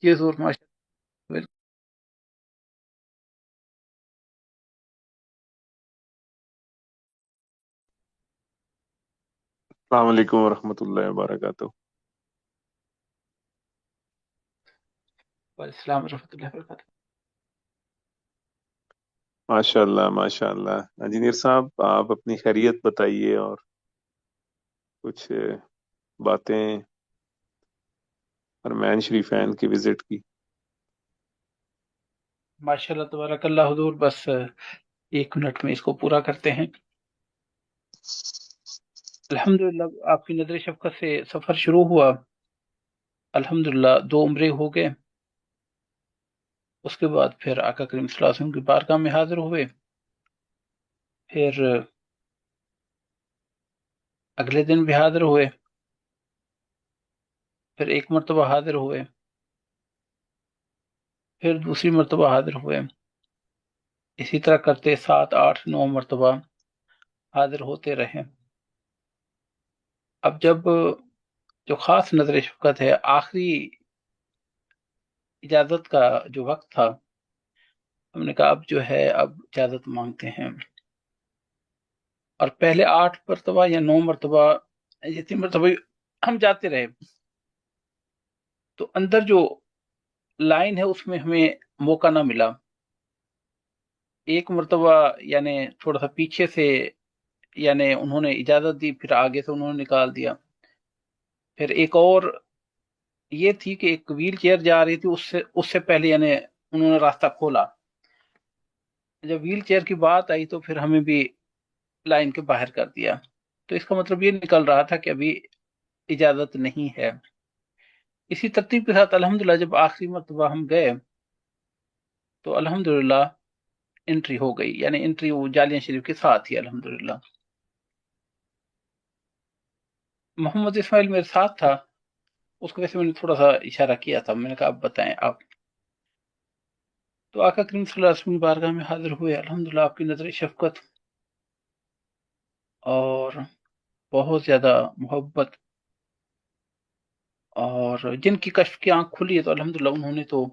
یہ ضرور ماشاء اللہ۔ السلام علیکم ورحمۃ اللہ وبرکاتہ۔ وعلیکم السلام ورحمۃ اللہ وبرکاتہ۔ ماشاء اللہ ماشاء اللہ، انجینئر صاحب آپ اپنی خیریت بتائیے اور کچھ باتیں حرمین شریفین کی وزٹ کی۔ ماشاء اللہ تبارک اللہ حضور، بس 1 منٹ میں اس کو پورا کرتے ہیں۔ الحمدللہ آپ کی نظر شفقت سے سفر شروع ہوا، الحمدللہ 2 عمرے ہو گئے، اس کے بعد پھر آقا کریم صلی اللہ علیہ وسلم کی بارگاہ میں حاضر ہوئے، پھر اگلے دن بھی حاضر ہوئے، پھر 1 مرتبہ حاضر ہوئے، پھر دوسری مرتبہ حاضر ہوئے، اسی طرح کرتے 7 8 9 مرتبہ حاضر ہوتے رہے۔ اب جب جو خاص نظر شفقت ہے، آخری اجازت کا جو وقت تھا، ہم نے کہا اب جو ہے اب اجازت مانگتے ہیں، اور پہلے 8 مرتبہ یا 9 مرتبہ جتنی مرتبہ ہم جاتے رہے، تو اندر جو لائن ہے اس میں ہمیں موقع نہ ملا۔ 1 مرتبہ یعنی تھوڑا سا پیچھے سے، یعنی انہوں نے اجازت دی، پھر آگے سے انہوں نے نکال دیا۔ پھر ایک اور یہ تھی کہ ایک ویل چیئر جا رہی تھی، اس سے پہلے یعنی انہوں نے راستہ کھولا۔ جب ویل چیئر کی بات آئی تو پھر ہمیں بھی لائن کے باہر کر دیا، تو اس کا مطلب یہ نکل رہا تھا کہ ابھی اجازت نہیں ہے۔ اسی ترتیب کے ساتھ الحمدللہ جب آخری مرتبہ ہم گئے تو الحمدللہ انٹری ہو گئی، یعنی انٹری وہ جالیاں شریف کے ساتھ ہی الحمدللہ۔ محمد اسماعیل میرے ساتھ تھا، اس کو ویسے میں نے تھوڑا سا اشارہ کیا تھا، میں نے کہا اب بتائیں آپ۔ تو آقا کریم صلی اللہ علیہ وسلم کی بارگاہ میں حاضر ہوئے، الحمدللہ آپ کی نظر شفقت اور بہت زیادہ محبت، اور جن کی کشف کی آنکھ کھلی ہے تو الحمدللہ انہوں نے تو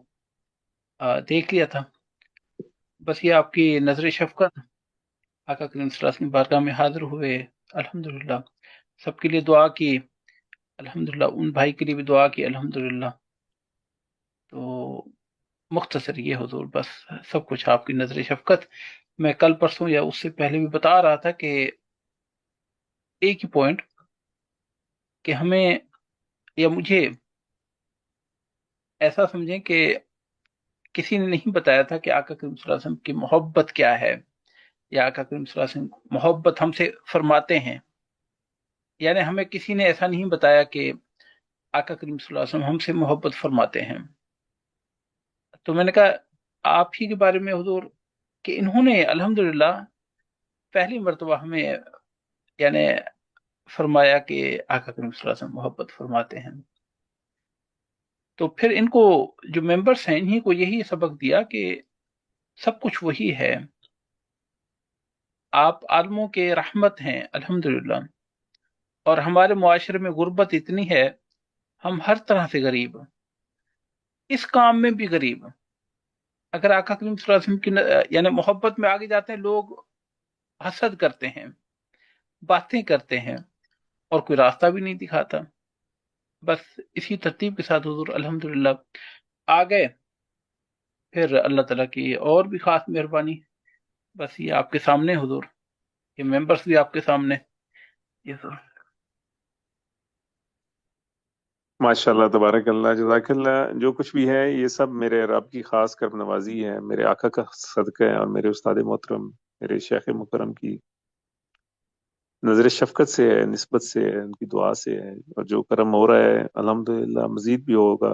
دیکھ لیا تھا۔ بس یہ آپ کی نظر شفقت، آقا کریم صلی اللہ علیہ وسلم کی بارگاہ میں حاضر ہوئے، الحمدللہ سب کے لیے دعا کی، الحمدللہ ان بھائی کے لیے بھی دعا کی الحمدللہ۔ تو مختصر یہ حضور بس سب کچھ آپ کی نظر شفقت۔ میں کل پرسوں یا اس سے پہلے بھی بتا رہا تھا کہ ایک ہی پوائنٹ کہ ہمیں یا مجھے ایسا سمجھیں کہ کسی نے نہیں بتایا تھا کہ آقا کریم صلی اللہ علیہ وسلم کی محبت کیا ہے، یا آقا کریم صلی اللہ علیہ وسلم محبت ہم سے فرماتے ہیں، یعنی ہمیں کسی نے ایسا نہیں بتایا کہ آقا کریم صلی اللہ علیہ وسلم ہم سے محبت فرماتے ہیں۔ تو میں نے کہا آپ ہی کے بارے میں حضور کہ انہوں نے الحمدللہ پہلی مرتبہ ہمیں یعنی فرمایا کہ آقا کریم صلی اللہ علیہ وسلم محبت فرماتے ہیں۔ تو پھر ان کو جو ممبرس ہیں انہی کو یہی سبق دیا کہ سب کچھ وہی ہے، آپ عالموں کے رحمت ہیں الحمدللہ، اور ہمارے معاشرے میں غربت اتنی ہے، ہم ہر طرح سے غریب، اس کام میں بھی غریب۔ اگر آقا کریم صلی اللہ علیہ وسلم کی یعنی محبت میں آگے جاتے ہیں، لوگ حسد کرتے ہیں، باتیں کرتے ہیں، اور کوئی راستہ بھی نہیں دکھاتا۔ بس اسی ترتیب کے ساتھ حضور الحمدللہ آ گئے، پھر اللہ تعالیٰ کی اور بھی خاص مہربانی، بس یہ آپ کے سامنے حضور، یہ ممبرس بھی آپ کے سامنے، یہ حضور۔ ماشاء اللہ تبارک اللہ، جزاک اللہ۔ جو کچھ بھی ہے یہ سب میرے رب کی خاص کرم نوازی ہے، میرے آقا کا صدقہ ہے، اور میرے استاد محترم میرے شیخ مکرم کی نظر شفقت سے ہے، نسبت سے ہے، ان کی دعا سے ہے، اور جو کرم ہو رہا ہے الحمدللہ مزید بھی ہوگا۔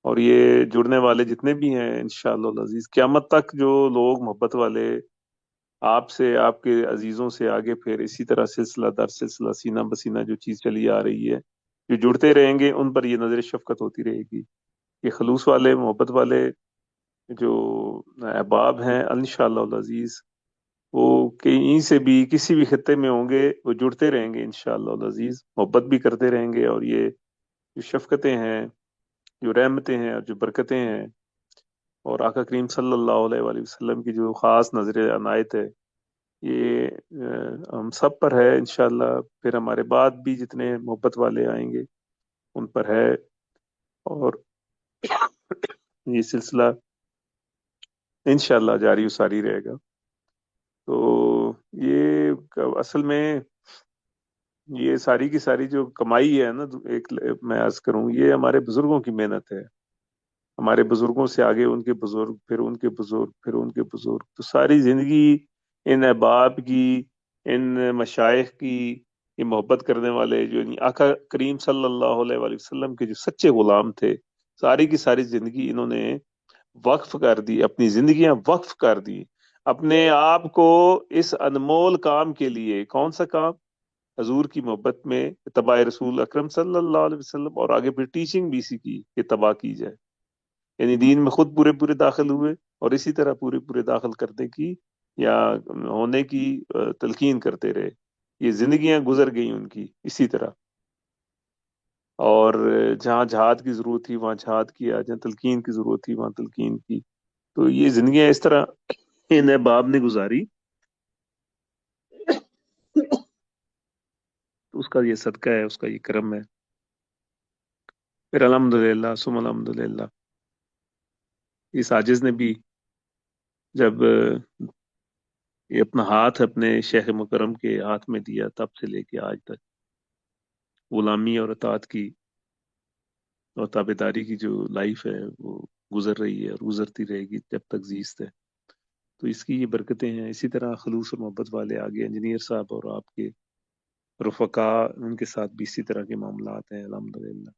اور یہ جڑنے والے جتنے بھی ہیں انشاءاللہ العزیز قیامت تک، جو لوگ محبت والے آپ سے، آپ کے عزیزوں سے آگے پھر اسی طرح سلسلہ در سلسلہ سینہ بسینہ جو چیز چلی آ رہی ہے، جو جڑتے رہیں گے ان پر یہ نظر شفقت ہوتی رہے گی۔ یہ خلوص والے محبت والے جو احباب ہیں انشاءاللہ العزیز، وہ کہیں سے بھی کسی بھی خطے میں ہوں گے، وہ جڑتے رہیں گے انشاءاللہ العزیز، محبت بھی کرتے رہیں گے، اور یہ جو شفقتیں ہیں جو رحمتیں ہیں اور جو برکتیں ہیں، اور آقا کریم صلی اللہ علیہ وآلہ وسلم کی جو خاص نظر عنایت ہے، یہ ہم سب پر ہے انشاءاللہ، پھر ہمارے بعد بھی جتنے محبت والے آئیں گے ان پر ہے، اور یہ سلسلہ انشاءاللہ جاری و ساری رہے گا۔ تو یہ اصل میں یہ ساری کی ساری جو کمائی ہے نا، ایک میں عرض کروں، یہ ہمارے بزرگوں کی محنت ہے، ہمارے بزرگوں سے آگے ان کے بزرگ، پھر ان کے بزرگ، پھر ان کے بزرگ، تو ساری زندگی ان احباب کی، ان مشائخ کی، یہ محبت کرنے والے جو آقا کریم صلی اللہ علیہ وآلہ وسلم کے جو سچے غلام تھے، ساری کی ساری زندگی انہوں نے وقف کر دی، اپنی زندگیاں وقف کر دی اپنے آپ کو اس انمول کام کے لیے۔ کون سا کام؟ حضور کی محبت میں، اتباع رسول اکرم صلی اللہ علیہ وسلم، اور آگے پھر ٹیچنگ بھی اسی کی کہ اتباع کی جائے، یعنی دین میں خود پورے پورے داخل ہوئے، اور اسی طرح پورے پورے داخل کرنے کی یا ہونے کی تلقین کرتے رہے۔ یہ زندگیاں گزر گئیں ان کی اسی طرح، اور جہاں جہاد کی ضرورت تھی وہاں جہاد کیا، جہاں تلقین کی ضرورت تھی وہاں تلقین کی۔ تو یہ زندگیاں اس طرح ان احباب نے گزاری، تو اس کا یہ صدقہ ہے، اس کا یہ کرم ہے۔ پھر الحمدللہ ثم الحمدللہ، اس عاجز نے بھی جب یہ اپنا ہاتھ اپنے شیخ مکرم کے ہاتھ میں دیا، تب سے لے کے آج تک غلامی اور اطاعت کی اور تابعداری کی جو لائف ہے وہ گزر رہی ہے اور گزرتی رہے گی جب تک زیست ہے۔ تو اس کی یہ برکتیں ہیں۔ اسی طرح خلوص اور محبت والے آگے انجینئر صاحب اور آپ کے رفقا، ان کے ساتھ بھی اسی طرح کے معاملات ہیں الحمدللہ۔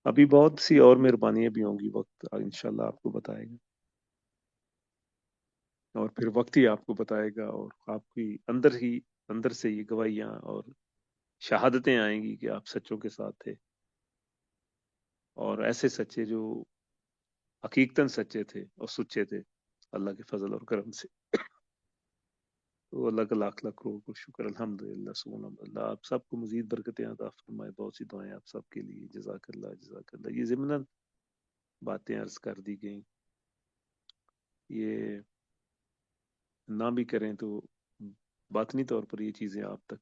ابھی بہت سی اور مہربانیاں بھی ہوں گی، وقت انشاءاللہ آپ کو بتائے گا، اور پھر وقت ہی آپ کو بتائے گا، اور آپ کی اندر سے یہ گواہیاں اور شہادتیں آئیں گی کہ آپ سچوں کے ساتھ تھے، اور ایسے سچے جو حقیقتاً سچے تھے اور سچے تھے اللہ کے فضل اور کرم سے۔ تو اللہ کا لاکھ لاکھ کروڑ کو شکر، الحمدللہ سبحان اللہ۔ آپ سب کو مزید برکتیں عطا فرمائے، بہت سی دعائیں آپ سب کے لیے، جزاک اللہ جزاک اللہ۔ یہ ضمناً باتیں عرض کر دی گئیں، یہ نہ بھی کریں تو باطنی طور پر یہ چیزیں آپ تک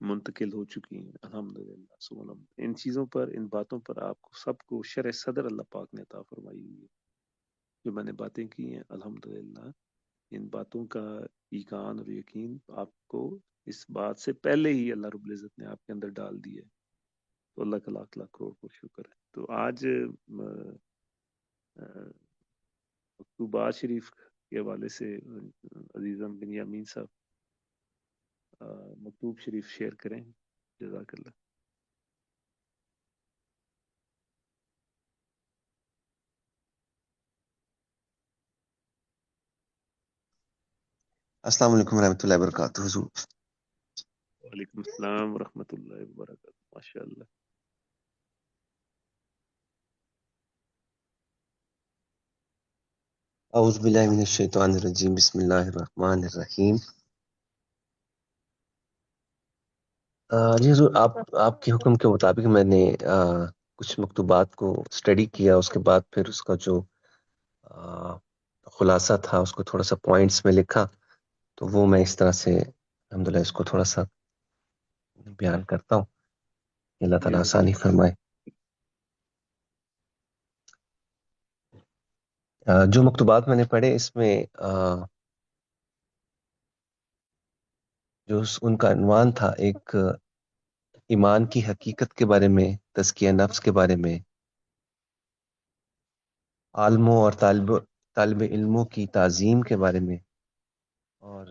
منتقل ہو چکی ہیں، الحمدللہ سبحان اللہ۔ ان چیزوں پر، ان باتوں پر آپ کو سب کو شرح صدر اللہ پاک نے عطا فرمائی ہوئی ہے۔ جو میں نے باتیں کی ہیں الحمدللہ، ان باتوں کا ایقان اور یقین آپ کو اس بات سے پہلے ہی اللہ رب العزت نے آپ کے اندر ڈال دی ہے، تو اللہ کا لاکھ لاکھ کروڑ کو شکر ہے۔ تو آج مکتوبات شریف کے حوالے سے عزیزم بن یامین صاحب مکتوب شریف شیئر کریں، جزاک اللہ۔ السلام علیکم ورحمۃ اللہ وبرکاتہ حضور۔ وعلیکم السلام ورحمۃ اللہ وبرکاتہ، ماشاء اللہ۔ اعوذ باللہ من الشیطان الرجیم، بسم اللہ الرحمن الرحیم۔ جی حضور، آپ کے حکم کے مطابق میں نے کچھ مکتوبات کو اسٹڈی کیا، اس کے بعد پھر اس کا جو خلاصہ تھا اس کو تھوڑا سا پوائنٹس میں لکھا، تو وہ میں اس طرح سے الحمدللہ اس کو تھوڑا سا بیان کرتا ہوں کہ اللہ تعالیٰ جزاک آسانی فرمائے۔ جو مکتوبات میں نے پڑھے، اس میں جو ان کا عنوان تھا، ایک ایمان کی حقیقت کے بارے میں، تزکیہ نفس کے بارے میں، عالموں اور طالب علموں کی تعظیم کے بارے میں، اور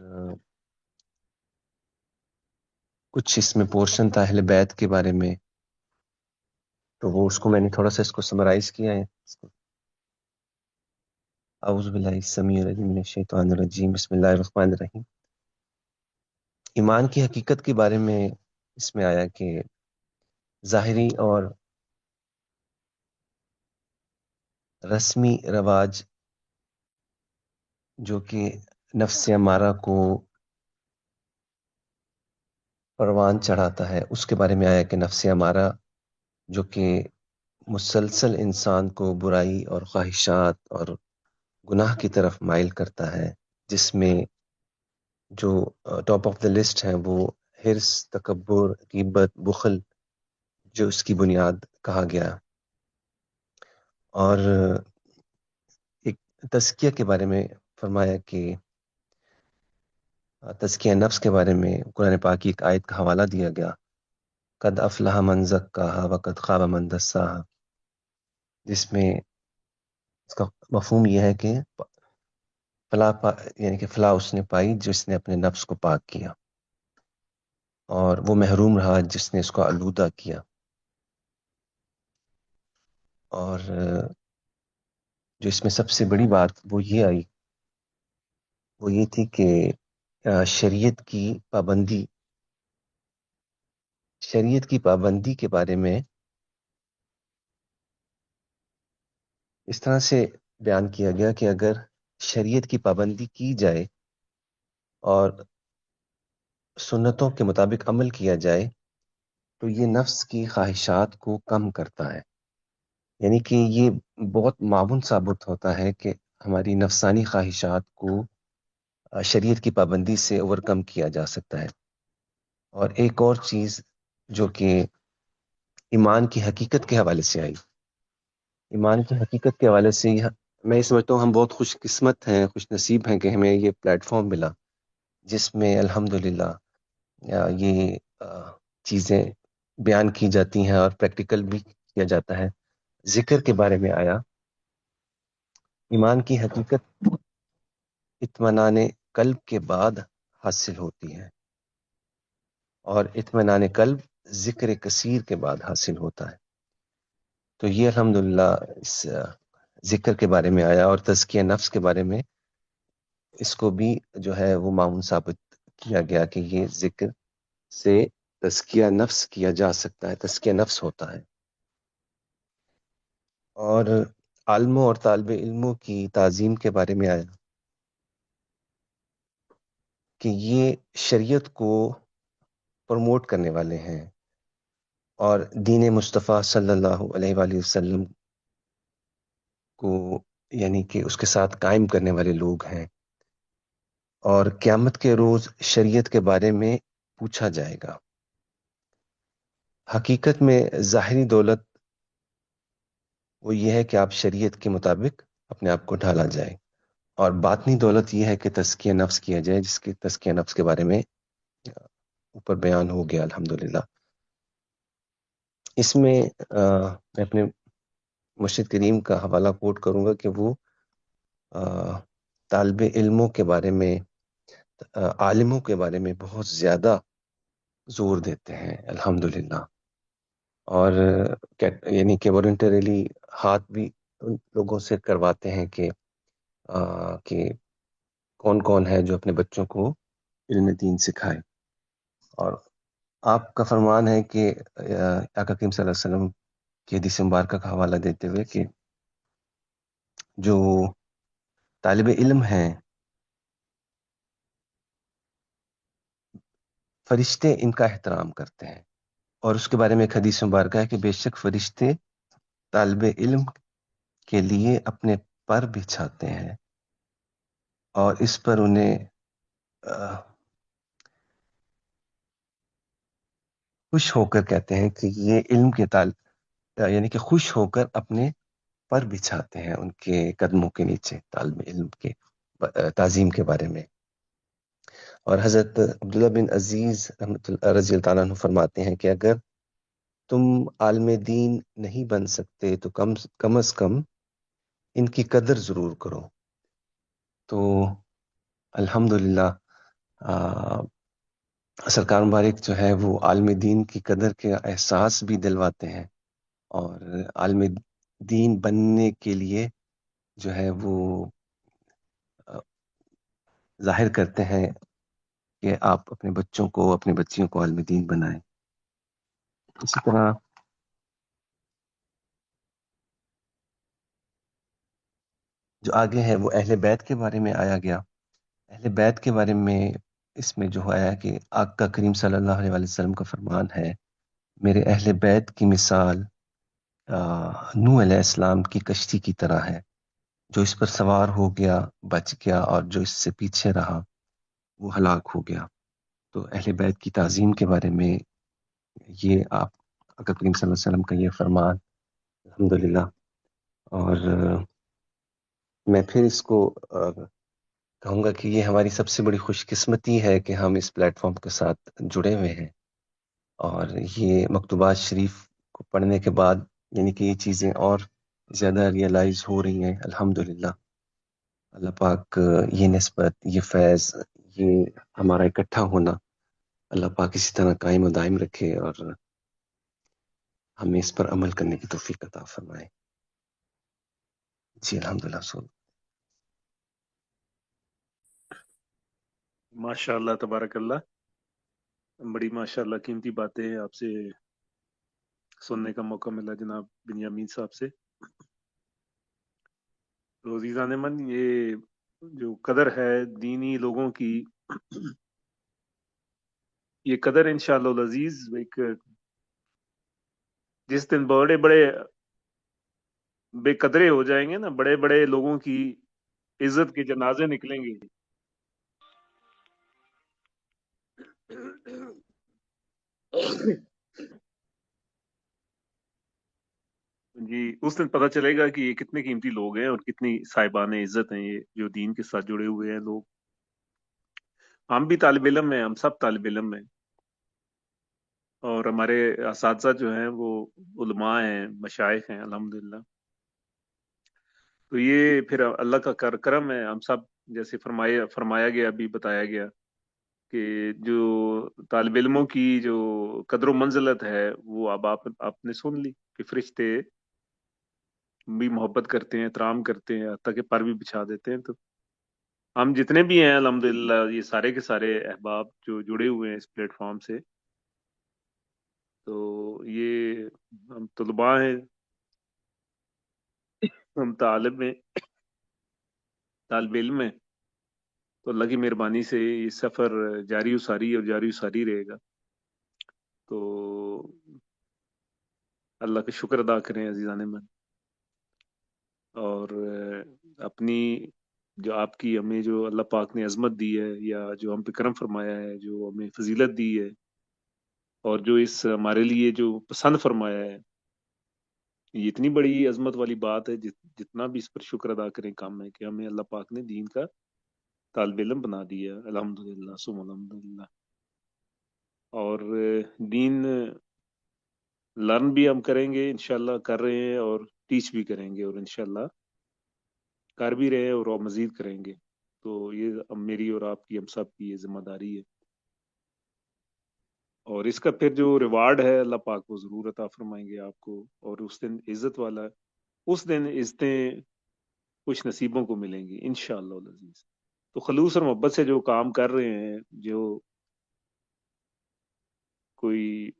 کچھ اس میں پورشن تھا اہل بیت کے بارے میں۔ تو وہ اس کو میں نے تھوڑا سا اس کو سمرائز کیا ہے۔ اعوذ باللہ السمیع العلیم من الشیطان الرجیم، بسم اللہ الرحمن الرحیم۔ ایمان کی حقیقت کے بارے میں اس میں آیا کہ ظاہری اور رسمی رواج جو کہ نفس امارہ کو پروان چڑھاتا ہے، اس کے بارے میں آیا کہ نفس امارہ جو کہ مسلسل انسان کو برائی اور خواہشات اور گناہ کی طرف مائل کرتا ہے، جس میں جو ٹاپ آف دا لسٹ ہیں وہ حرص، تکبر، غیبت، بخل جو اس کی بنیاد کہا گیا. اور ایک تزکیہ کے بارے میں فرمایا کہ تزکیہ نفس کے بارے میں قرآن پاک کی ایک آیت کا حوالہ دیا گیا، قد افلح من زکاہا وقد خاب من دساہا، جس میں اس کا مفہوم یہ ہے کہ یعنی کہ فلاح اس نے پائی جس نے اپنے نفس کو پاک کیا، اور وہ محروم رہا جس نے اس کو آلودہ کیا. اور جو اس میں سب سے بڑی بات وہ یہ آئی، وہ یہ تھی کہ شریعت کی پابندی کے بارے میں اس طرح سے بیان کیا گیا کہ اگر شریعت کی پابندی کی جائے اور سنتوں کے مطابق عمل کیا جائے تو یہ نفس کی خواہشات کو کم کرتا ہے. یعنی کہ یہ بہت معاون ثابت ہوتا ہے کہ ہماری نفسانی خواہشات کو شریعت کی پابندی سے اوورکم کیا جا سکتا ہے. اور ایک اور چیز جو کہ ایمان کی حقیقت کے حوالے سے آئی، ایمان کی حقیقت کے حوالے سے میں سمجھتا ہوں ہم بہت خوش قسمت ہیں، خوش نصیب ہیں کہ ہمیں یہ پلیٹ فارم ملا جس میں الحمدللہ یہ چیزیں بیان کی جاتی ہیں اور پریکٹیکل بھی کیا جاتا ہے. ذکر کے بارے میں آیا، ایمان کی حقیقت اطمینان قلب کے بعد حاصل ہوتی ہے، اور اطمینان قلب ذکر کثیر کے بعد حاصل ہوتا ہے. تو یہ الحمدللہ اس ذکر کے بارے میں آیا، اور تزکیہ نفس کے بارے میں اس کو بھی جو ہے وہ معاون ثابت کیا گیا کہ یہ ذکر سے تزکیہ نفس کیا جا سکتا ہے، تزکیہ نفس ہوتا ہے. اور عالموں اور طالب علموں کی تعظیم کے بارے میں آیا کہ یہ شریعت کو پروموٹ کرنے والے ہیں اور دین مصطفیٰ صلی اللہ علیہ وآلہ وسلم کو یعنی کہ اس کے ساتھ قائم کرنے والے لوگ ہیں، اور قیامت کے روز شریعت کے بارے میں پوچھا جائے گا. حقیقت میں ظاہری دولت وہ یہ ہے کہ آپ شریعت کے مطابق اپنے آپ کو ڈھالا جائے، اور باطنی دولت یہ ہے کہ تزکیہ نفس کیا جائے، جس کے تزکیہ نفس کے بارے میں اوپر بیان ہو گیا الحمدللہ. اس میں میں اپنے مرشد کریم کا حوالہ کوٹ کروں گا کہ وہ طالب علموں کے بارے میں، عالموں کے بارے میں بہت زیادہ زور دیتے ہیں الحمدللہ، اور یعنی کہ والنٹریلی ہاتھ بھی ان لوگوں سے کرواتے ہیں کہ کون کون ہے جو اپنے بچوں کو علم دین سکھائے. اور آپ کا فرمان ہے کہ آقا کریم صلی اللہ علیہ وسلم کی حدیث مبارکہ کا حوالہ دیتے ہوئے کہ جو طالب علم ہیں فرشتے ان کا احترام کرتے ہیں، اور اس کے بارے میں ایک حدیث مبارکہ ہے کہ بے شک فرشتے طالب علم کے لیے اپنے پر بچھاتے ہیں اور اس پر انہیں خوش ہو کر کہتے ہیں کہ یہ علم کے یعنی کہ خوش ہو کر اپنے پر بچھاتے ہیں ان کے قدموں کے نیچے طالب علم کے تعظیم کے بارے میں. اور حضرت عبداللہ بن عزیز رحمۃ اللہ رضی اللہ تعالیٰ عنہ فرماتے ہیں کہ اگر تم عالم دین نہیں بن سکتے تو کم از کم ان کی قدر ضرور کرو. تو الحمدللہ سرکار مبارک جو ہے وہ عالم دین کی قدر کے احساس بھی دلواتے ہیں، اور عالم دین بننے کے لیے جو ہے وہ ظاہر کرتے ہیں کہ آپ اپنے بچوں کو، اپنے بچیوں کو عالم دین بنائیں. اسی طرح جو آگے ہے وہ اہل بیت کے بارے میں آیا گیا. اہل بیت کے بارے میں اس میں جو آیا کہ آقا کریم صلی اللہ علیہ وسلم کا فرمان ہے، میرے اہل بیت کی مثال نوح علیہ السلام کی کشتی کی طرح ہے، جو اس پر سوار ہو گیا بچ گیا، اور جو اس سے پیچھے رہا وہ ہلاک ہو گیا۔ تو اہل بیت کی تعظیم کے بارے میں یہ آپ آقا کریم صلی اللہ علیہ وسلم کا یہ فرمان الحمدللہ۔ اور میں پھر اس کو کہوں گا کہ یہ ہماری سب سے بڑی خوش قسمتی ہے کہ ہم اس پلیٹ فارم کے ساتھ جڑے ہوئے ہیں، اور یہ مکتوبات شریف کو پڑھنے کے بعد یعنی کہ یہ چیزیں اور زیادہ ریئلائز ہو رہی ہیں الحمدللہ۔ اللہ پاک یہ نسبت، یہ فیض، یہ ہمارا اکٹھا ہونا اللہ پاک اسی طرح قائم و دائم رکھے، اور ہمیں اس پر عمل کرنے کی توفیق عطا فرمائے۔ جی الحمدللہ سو ماشاء اللہ تبارک اللہ، بڑی ماشاء اللہ قیمتی باتیں آپ سے سننے کا موقع ملا جناب بنیامین صاحب سے۔ تو عزیزان من، یہ جو قدر ہے دینی لوگوں کی، یہ قدر انشاءاللہ العزیز ایک جس دن بڑے بڑے بے قدرے ہو جائیں گے نا، بڑے بڑے لوگوں کی عزت کے جنازے نکلیں گے جی، اس دن پتہ چلے گا کہ یہ کتنے قیمتی لوگ ہیں اور کتنی صاحبان عزت ہیں یہ جو دین کے ساتھ جڑے ہوئے ہیں لوگ۔ ہم بھی طالب علم ہیں، ہم سب طالب علم ہیں، اور ہمارے اساتذہ جو ہیں وہ علماء ہیں، مشائخ ہیں الحمدللہ۔ تو یہ پھر اللہ کا کرم ہے، ہم سب جیسے فرمایا گیا، ابھی بتایا گیا کہ جو طالب علموں کی جو قدر و منزلت ہے وہ اب آپ نے سن لی کہ فرشتے بھی محبت کرتے ہیں، احترام کرتے ہیں، حتیٰ کہ پر بھی بچھا دیتے ہیں۔ تو ہم جتنے بھی ہیں الحمدللہ، یہ سارے کے سارے احباب جو جڑے ہوئے ہیں اس پلیٹ فارم سے، تو یہ ہم طلباء ہیں، ہم طالب علم ہیں، تو اللہ کی مہربانی سے یہ سفر جاری و ساری اور جاری و ساری رہے گا۔ تو اللہ کا شکر ادا کریں عزیزان من، اور اپنی جو آپ کی ہمیں جو اللہ پاک نے عظمت دی ہے، یا جو ہم پہ کرم فرمایا ہے، جو ہمیں فضیلت دی ہے، اور جو اس ہمارے لیے جو پسند فرمایا ہے، یہ اتنی بڑی عظمت والی بات ہے، جتنا بھی اس پر شکر ادا کریں کم ہے کہ ہمیں اللہ پاک نے دین کا طالب علم بنا دیا الحمدللہ ثم الحمدللہ۔ اور دین لرن بھی ہم کریں گے انشاءاللہ، کر رہے ہیں، اور ٹیچ بھی کریں گے، اور انشاءاللہ کر بھی رہے ہیں، اور مزید کریں گے۔ تو یہ اب میری اور آپ کی، ہم سب کی یہ ذمہ داری ہے، اور اس کا پھر جو ریوارڈ ہے اللہ پاک وہ ضرور عطا فرمائیں گے آپ کو، اور اس دن عزت والا، اس دن عزتیں کچھ نصیبوں کو ملیں گی انشاءاللہ العزیز۔ تو خلوص اور محبت سے جو کام کر رہے ہیں، جو کوئی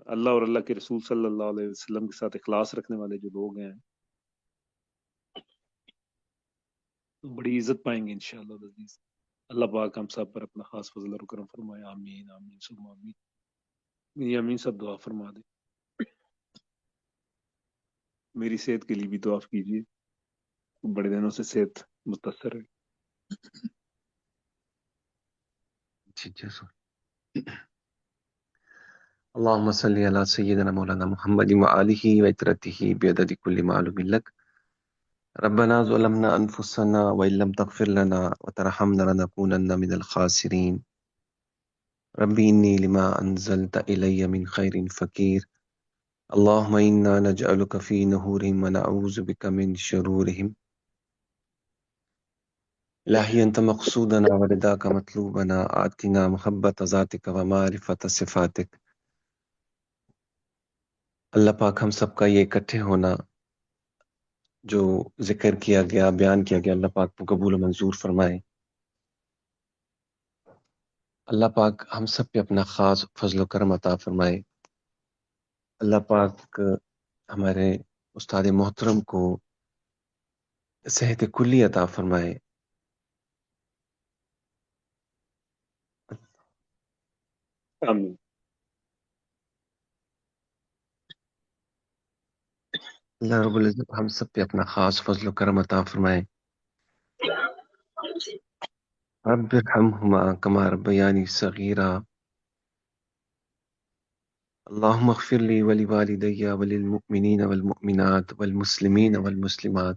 اللہ اور اللہ کے رسول صلی اللہ علیہ وسلم کے ساتھ اخلاص رکھنے والے جو لوگ ہیں، تو بڑی عزت پائیں گے انشاءاللہ العزیز۔ اللہ پاک ہم سب پر اپنا خاص فضل اور کرم فرمائے، آمین آمین ثم آمین۔ میری امین سب دعا فرما دے، میری صحت کے لیے بھی دعا کیجیے، بڑے دنوں سے صحت متاثر ہے۔ جی جی سو اللهم صل على سيدنا مولانا محمد وآله وعترته بعدد كل معلوم لك ربنا ظلمنا أنفسنا وإن لم تغفر لنا وترحمنا لنكونن من الخاسرين ربي إني لما أنزلت إلي من خير فقير اللهم إنا نجعلك في نهورهم ونعوذ بك من شرورهم إلهي أنت مقصودنا ورداك مطلوبنا آتنا محبة ذاتك ومعرفة صفاتك۔ اللہ پاک ہم سب کا یہ اکٹھے ہونا جو ذکر کیا گیا، بیان کیا گیا، اللہ پاک کو قبول و منظور فرمائے۔ اللہ پاک ہم سب پہ اپنا خاص فضل و کرم عطا فرمائے۔ اللہ پاک ہمارے استاد محترم کو صحت کلی عطا فرمائے۔ آمین۔ اللہ رب العزت ہم سب پہ اپنا خاص فضل و کرم عطا فرمائے. رب ارحمہما کما ربیانی صغیرا. اللهم اغفر لي ولوالدي وللمؤمنين والمؤمنات والمسلمين والمسلمات.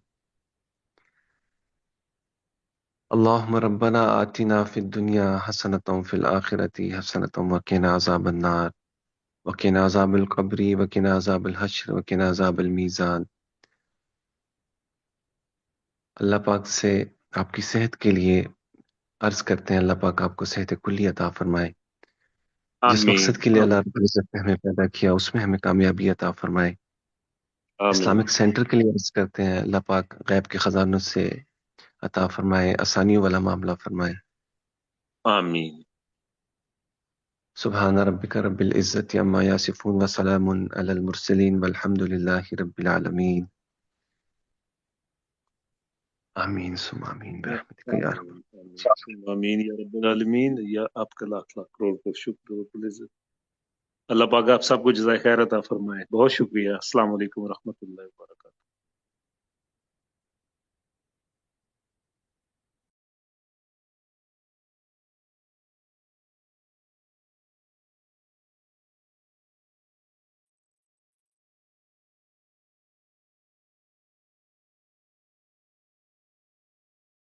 اللهم ربنا آتنا في الدنيا حسنة وفي الآخرة حسنة وقنا عذاب النار وقنا عذاب القبر وقنا عذاب الحشر وقنا عذاب الميزان. اللہ پاک سے آپ کی صحت کے لیے عرض کرتے ہیں، اللہ پاک آپ کو صحت کلی عطا فرمائے. جس آمین مقصد کے لیے اللہ رب العزت نے ہمیں پیدا کیا اس میں ہمیں کامیابی عطا فرمائے. آمین اسلامک سینٹر کے لیے عرض کرتے ہیں، اللہ پاک غیب کے خزانوں سے عطا فرمائے، آسانیوں والا معاملہ فرمائے. آمین. سبحان ربک رب العزت عما یصفون وسلام علی المرسلین والحمد للہ رب العالمین. آمین ثم آمین برحمتک یا رب. آمین آمین یا رب العالمین. یا آپ کا لاکھ لاکھ کروڑ کا شکر رب العزت. اللہ پاک آپ سب کو جزائے خیر عطا فرمائے. بہت شکریہ. السلام علیکم ورحمۃ اللہ وبرکاتہ.